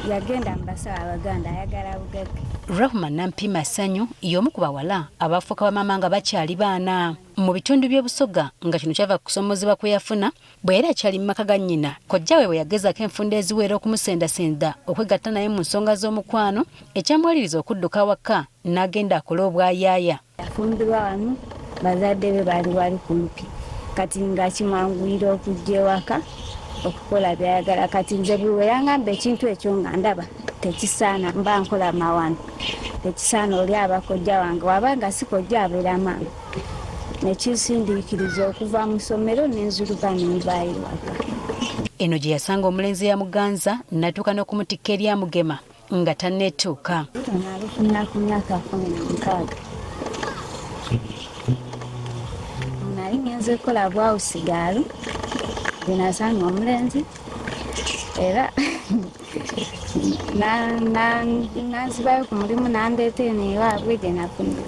yagenda mbasa abaganda ayagala bugagga. Rahma Nampima Sanyu y'omu ku bawala abafuuka bamama nga bakyali baana mu bitundu by'Obusoga nga kino kyava kusomozebwa kwe yafuna bwe yali akyali mu maka ga nnyina. Kojja we yagezaako enfunda eziwera okumusendasenda okwegatta naye mu nsonga z'omukwano ekyamwaliriza okudduka waka n'agenda akole obwayaaya. Yafumbirwa wano bazadde be baali wali kumpi kati nga kimwanguyira okujja ewaka okukola byayagala. Kati nze bwe yangamba ekintu ekyo nga ndaba tekisaana mba nkola mawano tekisaana oli abakojja wange wabanga si kojja abeera maama nekisindiikiriza okuva mu ssomero n'enzuluka n'envaayo waka. Eno gye yasanga omulenzi yamuganza n'atuuka n'okumutikka eri amugema nga tanneetuuka. Nalufuna ku myaka 16 nali ngenze kukola bwawusigalo bwenasanga omulenzi era nanzibayo ku mulimu nandeeta eno ewaabwe gye nafunira.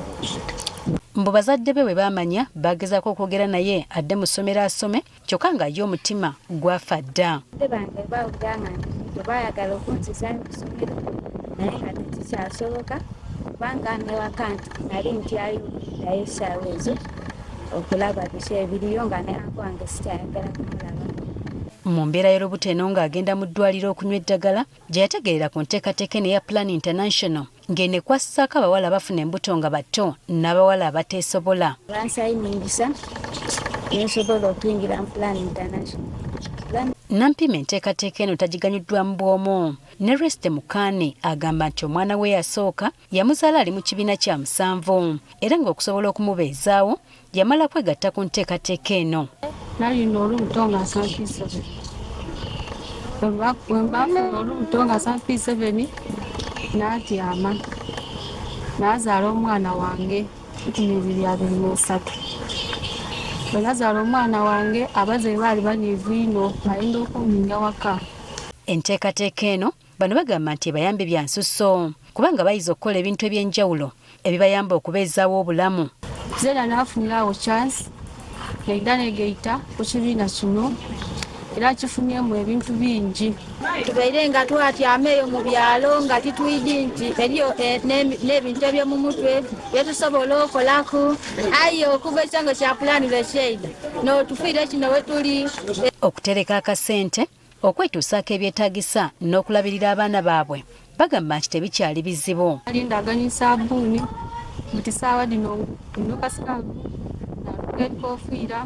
Mbu bazadde be bwe baamanya bagezaako okwogera naye adde mu ssomero asome kyokka nga ye omutima gwafa dda. Badde bange bawulira nga tebaayagala okunziza mu ssomero naye nga tekikyasoboka kubanga newaka nti nali ntyayulirayo essaawa ezo okulaba biki ebiriyo nga ne anko wange sikyayagala kumulaba. Mu mbeera y'olubuto eno ng'agenda mu ddwaliro okunywa eddagala gye yategeerera ku nteekateeka eno eya Plan International ng'eno ekwasisaako abawala abafuna embuto nga bato n'abawala abateesobola. Bansayiningisa nensobola okuyingira mu Plan International. Nampima enteekateeka eno tagiganyuddwamu bw'omu. Ne Reste Mukaane agamba nti omwana we yasooka yamuzaala ali mu kibiina kya 7 era ng'okusobola okumubeezaawo yamala kwegatta ku nteekateeka eno. Nalina olubuto nga 7 bwembafuna olubuto nga 7 n'atyama n'azaala omwana wange 23. Bwe nazaala omwana wange abazaire baali banyiivu nnyo ayinza okunninga waka. Enteekateeka eno bano bagamba nti ebayambe bya nsusso kubanga bayiza okukola ebintu eby'enjawulo ebibayamba okubeezaawo obulamu. Zeena n'afunirawo chance naida negeita ku kibiina kino era kifunyemu ebintu bingi. Tubeire nga twatyama eyo mu byalo nga titwidi nti eriyo n'ebintu eby'omu mutwe byetusobola okolako aye okuva ekyango kya Plan Shade n'otufiire kino we tuli. Okutereka akasente okwetuusaako ebyetaagisa n'okulabirira abaana baabwe bagamba nti tebikyali bizibu. Alindaganya sabbuuni buli ssaawa dino nnuka sikangu n'enkofiira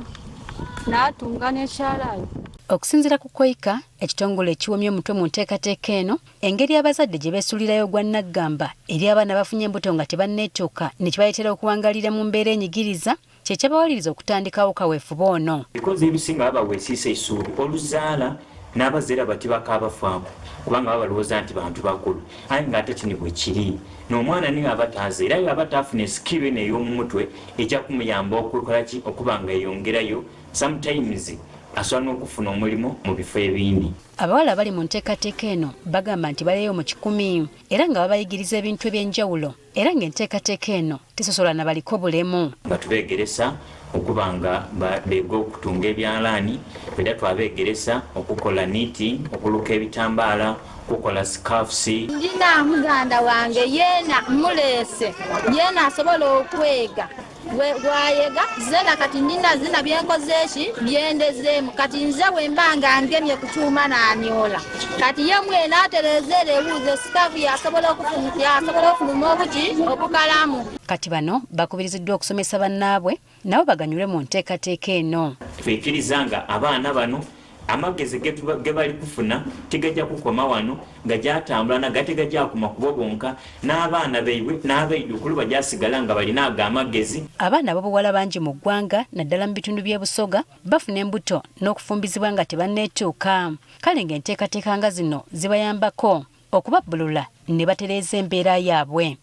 n'atunga n'ekyalaani. Okusinziira ku Koika, ekitongole ekiwomya omutwe mu nteekateeka eno, engeri abazadde gye beesuulirayo gwa naggamba eri abaana bafunye embuto nga tebanneetuuka ne kibaletera okuwangalira mu mbeera enyigiriza kye kyabawaliriza okutandikawo kaweefube ono. Bikozi ebisinga baba weesiisa essuubi oluzaala n'abazaira bati bakaabafaako kubanga baba balowooza nti bantu bakulu aye ng'ate kino bwe kiri n'omwana niwe aba taaze era aba taafuna esikiro eno ey'omu mutwe ejja kumuyamba okukolaki okuba nga eyongerayo sometimes asobola n'okufuna omulimu mu bifo ebindi. Abawala abali mu nteekateeka eno bagamba nti baleeyo mu 100 era nga babayigiriza ebintu eby'enjawulo era ng'enteekateeka eno tesosola na baliko bulemu. Nga tubeegeresa okuba nga beega okutunga ebyalaani era twabeegeresa okukola niti okuluka ebitambaala okukola scarfs. Ndina muganda wange yeena muleese yeena asobola okwega wayega zena kati nina zina byenkoze eki byendezeemu kati nze wemba nga ngemye ku kyuma n'anyola kati ye mwena aterezeera ewuuzo sikafu yasobola okufuluma obuki obukalamu. Kati bano bakubiriziddwa okusomesa bannaabwe nabo baganyulwe mu nteekateeka eno. Twekkiriza nga abaana bano amagezi ge bali kufuna tegajja kukoma wano nga gyatambula nagate gajja kuma kubo bonka n'abaana baibwe n'abaidukulu bajjasigala nga balina ago amagezi. Abaana b'obuwala bangi mu ggwanga naddala mu bitundu by'e-Busoga bafuna embuto n'okufumbizibwa nga tebanneetuuka. Kale ng'enteekateeka nga zino zibayambako okubabbulula ne batereeza embeera yaabwe.